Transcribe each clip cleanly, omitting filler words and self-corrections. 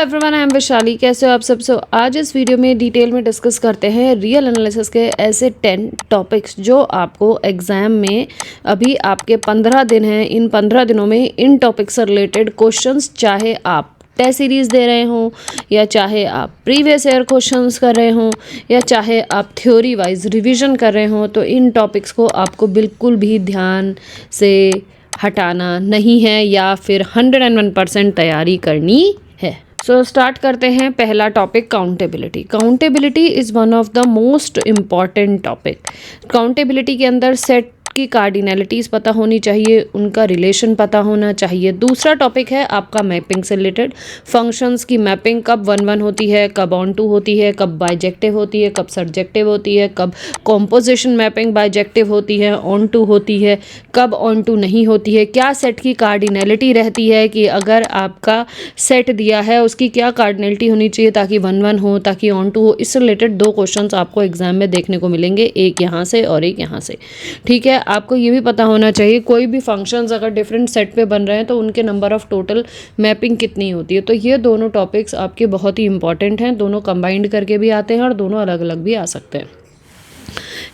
Everyone, I am Vaishali. कैसे हो आप सब? आज इस वीडियो में डिटेल में डिस्कस करते हैं रियल एनालिसिस के ऐसे 10 टॉपिक्स जो आपको एग्जाम में, अभी आपके 15 दिन हैं, इन 15 दिनों में इन टॉपिक्स से रिलेटेड क्वेश्चंस, चाहे आप टेस्ट सीरीज़ दे रहे हों या चाहे आप प्रीवियस ईयर क्वेश्चंस कर रहे हों या चाहे आप थ्योरी वाइज रिवीजन कर रहे हों, तो इन टॉपिक्स को आपको बिल्कुल भी ध्यान से हटाना नहीं है या फिर 101% तैयारी करनी है। सो स्टार्ट करते हैं। पहला topic accountability. Accountability is one of the most important topic. Accountability के अंदर सेट की कार्डिनैलिटीज़ पता होनी चाहिए, उनका रिलेशन पता होना चाहिए। दूसरा टॉपिक है आपका मैपिंग से रिलेटेड। फंक्शंस की मैपिंग कब 1-1 होती है, कब ऑन टू होती है, कब बाइजेक्टिव होती है, कब सर्जेक्टिव होती है, कब कॉम्पोजिशन मैपिंग बाइजेक्टिव होती है, ऑन टू होती है, कब ऑन टू नहीं होती है, क्या सेट की कार्डिनैलिटी रहती है कि अगर आपका सेट दिया है उसकी क्या कार्डिनैलिटी होनी चाहिए ताकि 1-1 हो, ताकि ऑन टू हो। इससे रिलेटेड 2 क्वेश्चंस आपको एग्जाम में देखने को मिलेंगे, एक यहाँ से और एक यहाँ से। ठीक है, आपको ये भी पता होना चाहिए कोई भी फंक्शंस अगर डिफरेंट सेट पे बन रहे हैं तो उनके नंबर ऑफ टोटल मैपिंग कितनी होती है। तो ये दोनों टॉपिक्स आपके बहुत ही इंपॉर्टेंट हैं, दोनों कंबाइंड करके भी आते हैं और दोनों अलग अलग भी आ सकते हैं।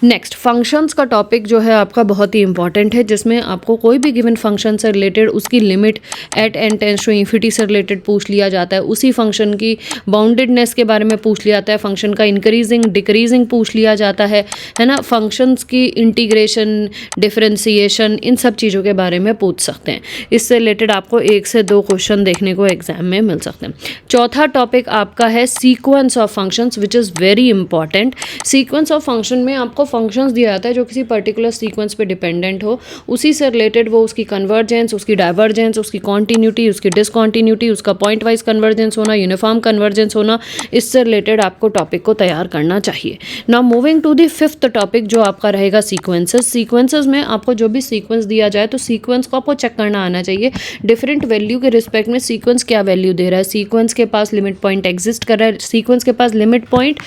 नेक्स्ट, फंक्शंस का टॉपिक जो है आपका बहुत ही इंपॉर्टेंट है, जिसमें आपको कोई भी गिवन फंक्शन से रिलेटेड उसकी limit at an tends to infinity से रिलेटेड पूछ लिया जाता है। उसी फंक्शन की बाउंडेडनेस के बारे में पूछ लिया जाता है, फंक्शन का इंक्रीजिंग डिक्रीजिंग पूछ लिया जाता है ना। फंक्शंस की इंटीग्रेशन, डिफरेंशिएशन, इन सब चीज़ों के बारे में पूछ सकते हैं। इससे रिलेटेड आपको 1 से 2 क्वेश्चन देखने को एग्जाम में मिल सकते हैं। चौथा टॉपिक आपका है sequence of functions, which is very important. Sequence of function में आपको फंक्शंस दिया जाता है जो किसी पर्टिकुलर सीक्वेंस पे डिपेंडेंट हो, उसी से रिलेटेड वो उसकी कन्वर्जेंस, उसकी डाइवर्जेंस, उसकी कॉन्टीन्यूटी, उसकी डिसकॉन्टीन्यूटी, उसका पॉइंट वाइज कन्वर्जेंस होना, यूनिफॉर्म कन्वर्जेंस होना, इससे रिलेटेड आपको टॉपिक को तैयार करना चाहिए। Now moving to the 5th topic जो आपका रहेगा सीक्वेंसेस। सीक्वेंसेस में आपको जो भी सीक्वेंस दिया जाए तो सीक्वेंस को आपको चेक करना आना चाहिए, डिफरेंट वैल्यू के रिस्पेक्ट में सीक्वेंस क्या वैल्यू दे रहा है। सीक्वेंस के पास लिमिट पॉइंट एग्जिस्ट कर रहा है, सीक्वेंस के पास लिमिट पॉइंट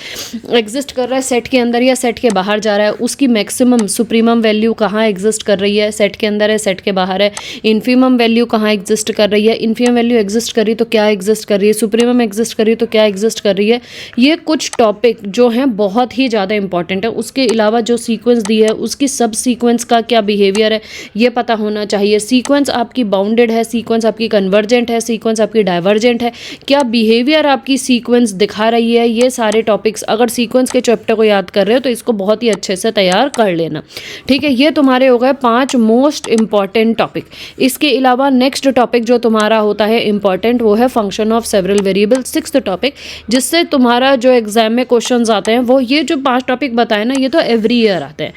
एग्जिस्ट कर रहा है सेट के अंदर या सेट के बाहर जा रहा है, उसकी मैक्सिमम सुप्रीमम वैल्यू कहाँ एग्जिस्ट कर रही है, सेट के अंदर है, सेट के बाहर है। इन्फीमम वैल्यू कहाँ एग्जिस्ट कर रही है, इन्फीमम वैल्यू एग्जिस्ट कर रही है तो क्या एग्जिस्ट कर रही है, सुप्रीमम एग्जिस्ट कर रही है तो क्या एग्जिस्ट कर रही है। ये कुछ टॉपिक जो हैं बहुत ही ज़्यादा इंपॉर्टेंट है। उसके अलावा जो सीक्वेंस दी है उसकी सब सीक्वेंस का क्या बिहेवियर है ये पता होना चाहिए। सीक्वेंस आपकी बाउंडेड है, सीक्वेंस आपकी कन्वर्जेंट है, सीक्वेंस आपकी डाइवर्जेंट है, क्या बिहेवियर आपकी सीक्वेंस दिखा रही है। ये सारे टॉपिक्स, अगर सीक्वेंस के चैप्टर को याद कर रहे हो तो इसको बहुत ही अच्छे से तैयार कर लेना। ठीक है, ये तुम्हारे हो गए 5 मोस्ट इंपॉर्टेंट टॉपिक। इसके अलावा नेक्स्ट टॉपिक जो तुम्हारा होता है इंपॉर्टेंट, वो है function of several variable, 6th topic, जिससे तुम्हारा जो एग्जाम में क्वेश्चंस आते हैं वो ये जो 5 टॉपिक बताए ना, ये तो एवरी ईयर आते हैं।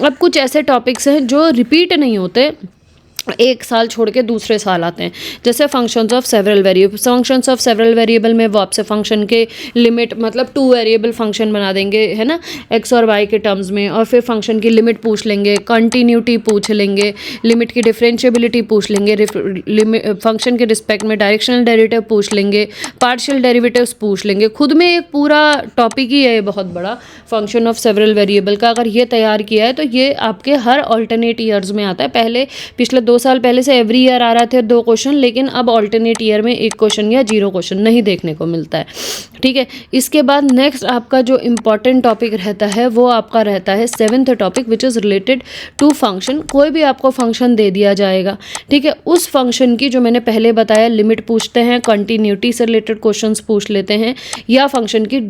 अब कुछ ऐसे टॉपिक्स हैं जो रिपीट नहीं होते, एक साल छोड़ के दूसरे साल आते हैं, जैसे functions of several variable. Functions of several variable में वो आपसे फंक्शन के लिमिट, मतलब 2 वेरिएबल फंक्शन बना देंगे, है ना, एक्स और वाई के टर्म्स में, और फिर फंक्शन की लिमिट पूछ लेंगे, कंटिन्यूटी पूछ लेंगे, लिमिट की डिफरेंशिएबिलिटी पूछ लेंगे, फंक्शन के रिस्पेक्ट में डायरेक्शनल डेरिवेटिव पूछ लेंगे, पार्शियल डेरिवेटिव्स पूछ लेंगे। खुद में एक पूरा टॉपिक ही है बहुत बड़ा फंक्शन ऑफ सेवरल वेरिएबल का। अगर ये तैयार किया है तो ये आपके हर ऑल्टरनेट ईयर्स में आता है। पहले पिछले 2 साल पहले से एवरी ईयर आ रहे थे 2 क्वेश्चन, लेकिन अब ऑल्टरनेट ईयर में 1 क्वेश्चन या 0 क्वेश्चन नहीं देखने को मिलता है। ठीक है, इसके बाद नेक्स्ट आपका जो इंपॉर्टेंट टॉपिक रहता है वो आपका रहता है 7th topic, which is related to function. कोई भी आपको फंक्शन दे दिया जाएगा, ठीक है, उस फंक्शन की जो मैंने पहले बताया लिमिट पूछते हैं, कंटिन्यूटी से रिलेटेड क्वेश्चन पूछ लेते हैं, या फंक्शन की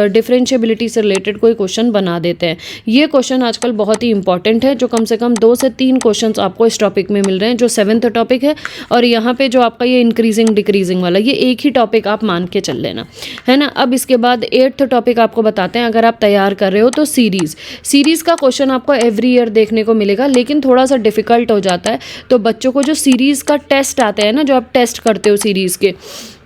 डिफरेंशिएबिलिटी से रिलेटेड कोई क्वेश्चन बना देते हैं। ये क्वेश्चन आजकल बहुत ही इंपॉर्टेंट है, जो कम से कम 2 से 3 क्वेश्चन आपको इस टॉपिक में मिल रहे हैं, जो 7th टॉपिक है। और यहाँ पे जो आपका ये इंक्रीजिंग डिक्रीजिंग वाला, ये एक ही टॉपिक आप मान के चल लेना, है ना। अब इसके बाद 8th टॉपिक आपको बताते हैं, अगर आप तैयार कर रहे हो तो सीरीज़ का क्वेश्चन आपको एवरी ईयर देखने को मिलेगा, लेकिन थोड़ा सा डिफिकल्ट हो जाता है। तो बच्चों को जो सीरीज़ का टेस्ट आते हैं ना, जो आप टेस्ट करते हो सीरीज़ के,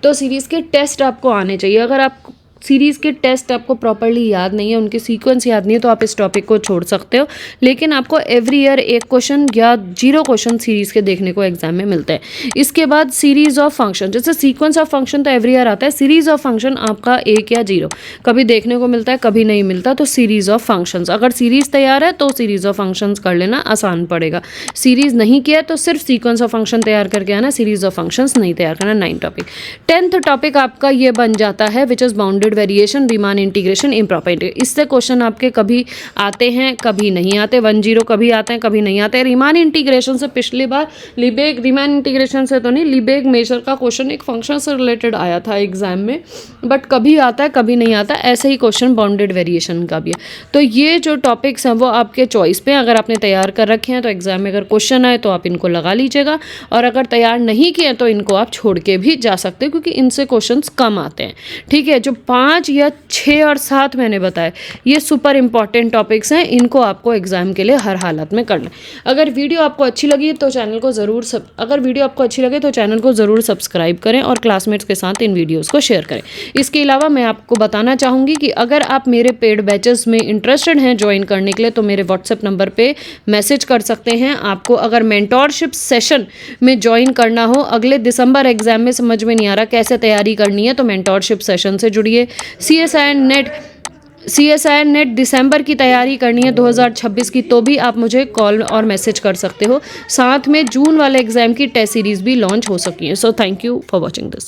तो सीरीज़ के टेस्ट आपको आने चाहिए। अगर आप सीरीज़ के टेस्ट आपको प्रॉपर्ली याद नहीं है, उनके सीक्वेंस याद नहीं है, तो आप इस टॉपिक को छोड़ सकते हो। लेकिन आपको एवरी ईयर 1 क्वेश्चन या 0 क्वेश्चन सीरीज़ के देखने को एग्जाम में मिलते हैं। इसके बाद सीरीज़ ऑफ फंक्शन, जैसे सीक्वेंस ऑफ फंक्शन तो एवरी ईयर आता है, सीरीज़ ऑफ फंक्शन आपका 1 या 0 कभी देखने को मिलता है, कभी नहीं मिलता। तो सीरीज़ ऑफ फंक्शंस, अगर सीरीज़ तैयार है तो सीरीज़ ऑफ फंक्शंस कर लेना, आसान पड़ेगा। सीरीज़ नहीं किया तो सिर्फ सीक्वेंस ऑफ फंक्शन तैयार करके आना, सीरीज़ ऑफ फंक्शंस नहीं तैयार करना। 9 टॉपिक। 10th टॉपिक आपका ये बन जाता है which is bounded variation, Riemann integration, improper integration. इससे क्वेश्चन आपके कभी आते हैं कभी नहीं आते, 1-0 कभी आते हैं कभी नहीं आते। रीमान इंटीग्रेशन से पिछली बार लिबेग, रीमान इंटीग्रेशन से तो नहीं, लिबेग मेजर का क्वेश्चन एक फंक्शन से रिलेटेड आया था एग्जाम में, बट कभी आता है कभी नहीं आता। ऐसे ही क्वेश्चन बाउंडेड वेरिएशन का भी है। तो ये जो टॉपिक्स हैं वो आपके चॉइस पे, अगर आपने तैयार कर रखे हैं तो एग्जाम में अगर क्वेश्चन आए तो आप इनको लगा लीजिएगा, और अगर तैयार नहीं किए तो इनको आप छोड़ के भी जा सकते हो, क्योंकि इनसे क्वेश्चंस कम आते हैं। ठीक है, जो 5 या 6 और 7 मैंने बताए ये सुपर इंपॉर्टेंट टॉपिक्स हैं, इनको आपको एग्जाम के लिए हर हालत में करना है। अगर वीडियो आपको अच्छी लगी तो चैनल को ज़रूर सब्सक्राइब करें और क्लासमेट्स के साथ इन वीडियोज़ को शेयर करें। इसके अलावा मैं आपको बताना चाहूँगी कि अगर आप मेरे पेड बैचेस में इंटरेस्टेड हैं ज्वाइन करने के लिए, तो मेरे व्हाट्सएप नंबर पे मैसेज कर सकते हैं। आपको अगर मेंटोरशिप सेशन में ज्वाइन करना हो, अगले दिसंबर एग्जाम में समझ में नहीं आ रहा कैसे तैयारी करनी है, तो मेंटोरशिप सेशन से जुड़िए। CSIR नेट दिसंबर की तैयारी करनी है 2026 की, तो भी आप मुझे कॉल और मैसेज कर सकते हो। साथ में जून वाले एग्जाम की टेस्ट सीरीज़ भी लॉन्च हो सकी है। So thank you for watching this.